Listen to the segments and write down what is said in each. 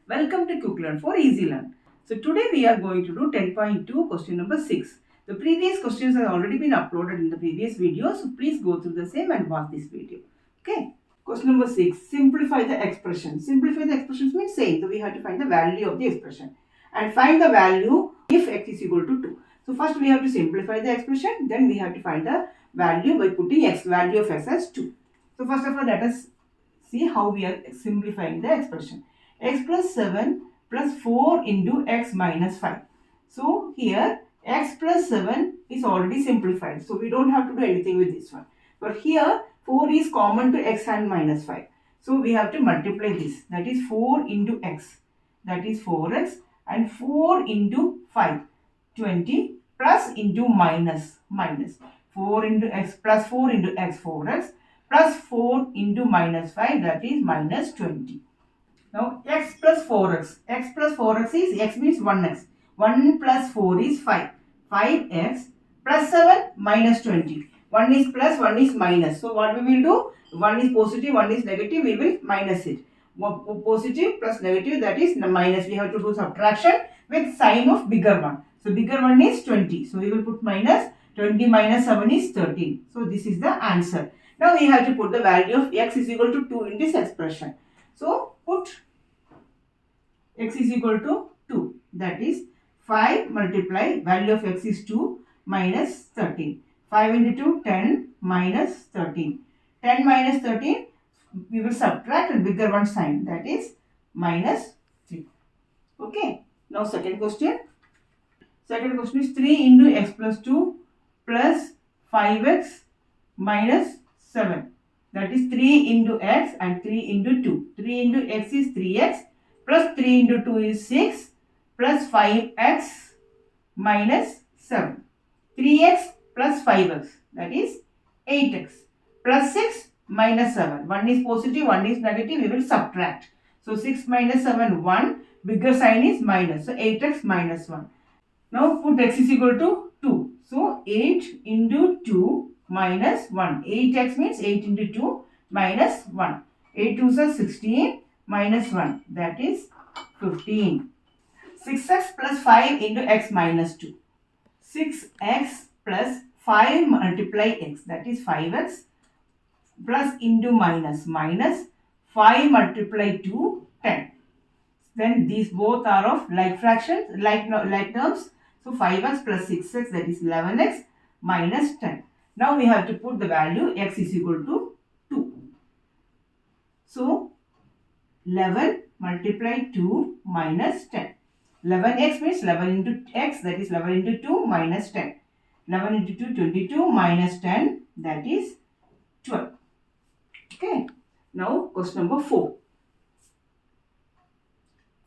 Welcome to Quick Learn for Easy Learn. So today we are going to do 10.2 question number 6. The previous questions have already been uploaded in the previous video. So please go through the same and watch this video. Okay. Question number 6. Simplify the expression. Simplify the expressions means same. So we have to find the value of the expression. And find the value if x is equal to 2. So first we have to simplify the expression. Then we have to find the value by putting x value of x as 2. So first of all let us see how we are simplifying the expression. X plus 7 plus 4 into x minus 5. So here x plus 7 is already simplified. So we don't have to do anything with this one. But here 4 is common to x and minus 5. So we have to multiply this. That is 4 into x. That is 4x and 4 into 5. 20 plus into minus. 4 into x plus 4 into x 4x plus 4 into minus 5, that is minus 20. Now x plus 4x. X plus 4x is, x means 1x. 1 plus 4 is 5. 5x plus 7 minus 20. 1 is plus, 1 is minus. So what we will do? 1 is positive, 1 is negative, we will minus it. Positive plus negative, that is minus. We have to do subtraction with sign of bigger one. So bigger one is 20. So we will put minus. 20 minus 7 is 13. So this is the answer. Now we have to put the value of x is equal to 2 in this expression. So put x is equal to 2. That is 5 multiply value of x is 2 minus 13. 5 into 2, 10 minus 13. 10 minus 13, we will subtract a bigger one sign, that is minus 3. Okay. Now second question. Second question is 3 into x plus 2 plus 5x minus 7. That is 3 into x and 3 into 2. 3 into x is 3x plus 3 into 2 is 6 plus 5x minus 7. 3x plus 5x, that is 8x plus 6 minus 7. 1 is positive, 1 is negative, we will subtract. So 6 minus 7, 1. Bigger sign is minus. So 8x minus 1. Now put x is equal to 2. So 8 into 2 minus 1. 8x means 8 into 2 minus 1. 8 2s are 16 minus 1. That is 15. 6x plus 5 into x minus 2. 6x plus 5 multiply x. That is 5x plus into minus. Minus 5 multiply 2, 10. Then these both are of like fractions, like terms. So 5x plus 6x, that is 11x minus 10. Now we have to put the value x is equal to 2. So 11 multiply 2 minus 10. 11x means 11 into x, that is 11 into 2 minus 10. 11 into 2, 22 minus 10, that is 12. Okay. Now question number 4.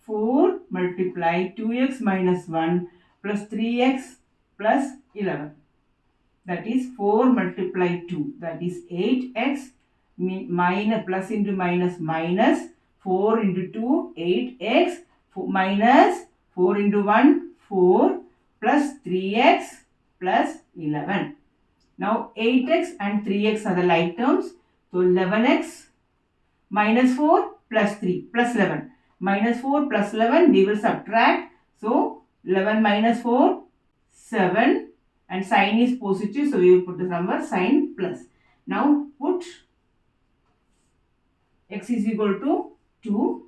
4 multiply 2x minus 1 plus 3x plus 11. That is 4 multiply 2. That is 8x minus plus into minus minus 4 into 2 8x minus 4 into 1 4 plus 3x plus 11. Now 8x and 3x are the like terms. So 11x minus 4 plus 3 plus 11. Minus 4 plus 11, we will subtract. So 11 minus 4, 7, and sign is positive. So we will put the number sign plus. Now put x is equal to 2.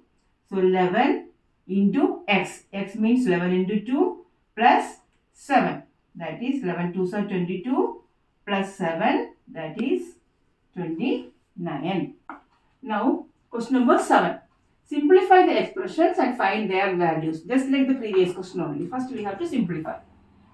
So 11 into x. X means 11 into 2 plus 7. That is 11 2s are 22 plus 7. That is 29. Now question number 7. Simplify the expressions and find their values. Just like the previous question only. First we have to simplify.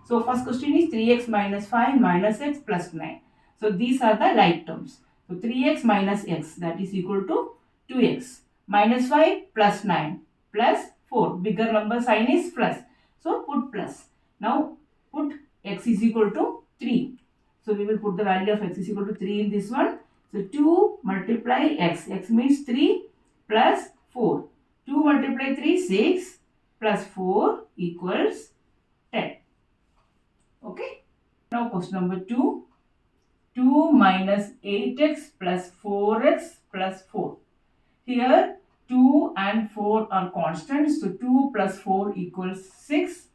So first question is 3x minus 5 minus x plus 9. So these are the like terms. So 3x minus x, that is equal to 2x. Minus 5 plus 9 plus 4. Bigger number sign is plus. So put plus. Now put x is equal to 3. So we will put the value of x is equal to 3 in this one. So 2 multiply x. X means 3 plus 4. 2 multiply 3, 6 plus 4 equals 10. Okay. Now question number 2. 2 minus 8x plus 4x plus 4. Here 2 and 4 are constants. So 2 plus 4 equals 6.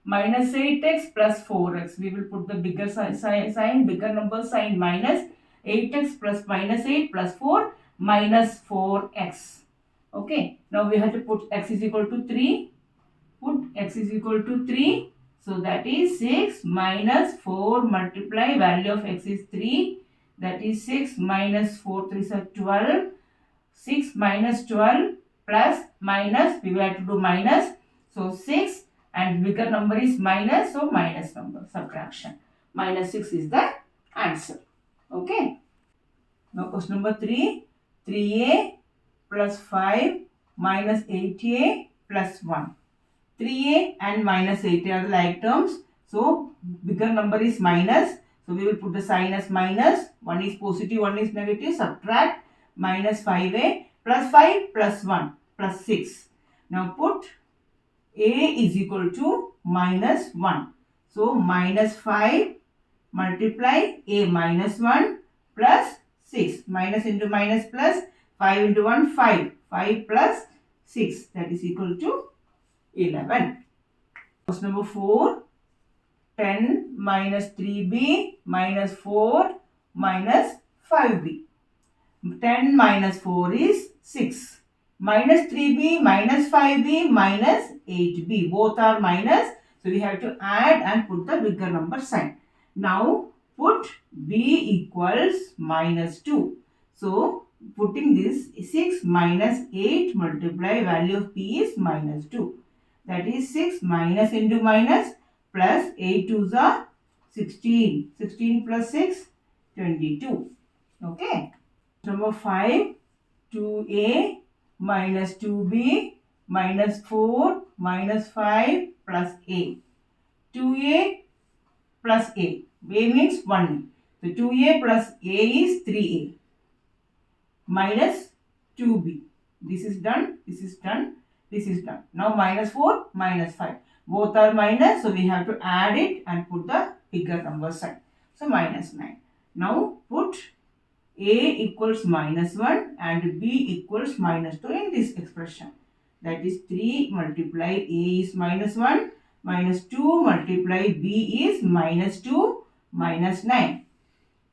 Minus 8x plus 4x. We will put the bigger sign, bigger number sign minus 8x plus minus 8 plus 4 minus 4x. Okay. Now we have to put x is equal to 3. Put x is equal to 3. So that is 6 minus 4 multiply value of x is 3. That is 6 minus 4 3 is 12. 6 minus 12 plus minus, we will have to do minus. So 6 and bigger number is minus, so minus number, subtraction. Minus 6 is the answer. Okay. Now question number 3. 3a plus 5 minus 8a plus 1. 3a and minus 8a are the like terms. So bigger number is minus. So we will put the sign as minus. One is positive, one is negative. Subtract minus 5a plus 5 plus 1 plus 6. Now put a is equal to minus 1. So minus 5 multiply a minus 1 plus 6. Minus into minus plus 5 into 1 5. 5 plus 6, that is equal to 11. Question number 4. 10 minus 3b minus 4 minus 5b. 10 minus 4 is 6. Minus 3b minus 5b minus 8b. Both are minus. So we have to add and put the bigger number sign. Now put b equals minus 2. So putting this 6 minus 8 multiply value of p is minus 2. That is 6 minus into minus plus 8 2s are 16. 16 plus 6, 22. Okay. Number 5, 2a minus 2b minus 4 minus 5 plus a. 2a plus a. A means 1a. So 2a plus a is 3a minus 2b. This is done. This is done. This is done. Now minus 4 minus 5. Both are minus. So we have to add it and put the bigger number sign. So minus 9. Now put a equals minus 1 and b equals minus 2 in this expression. That is 3 multiply a is minus 1 minus 2 multiply b is minus 2 minus 9.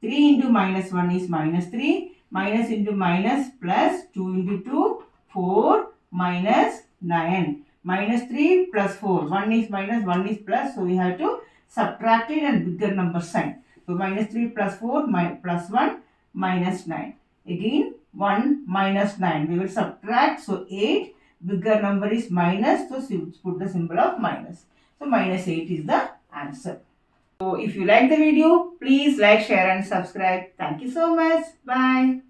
3 into minus 1 is minus 3. Minus into minus plus 2 into 2, 4 minus 9. Minus 3 plus 4. 1 is minus, 1 is plus. So we have to subtract it and bigger number sign. So minus 3 plus 4 plus 1 minus 9. Again 1 minus 9. We will subtract. So 8. Bigger number is minus. So put the symbol of minus. So minus 8 is the answer. So if you like the video, please like, share and subscribe. Thank you so much. Bye.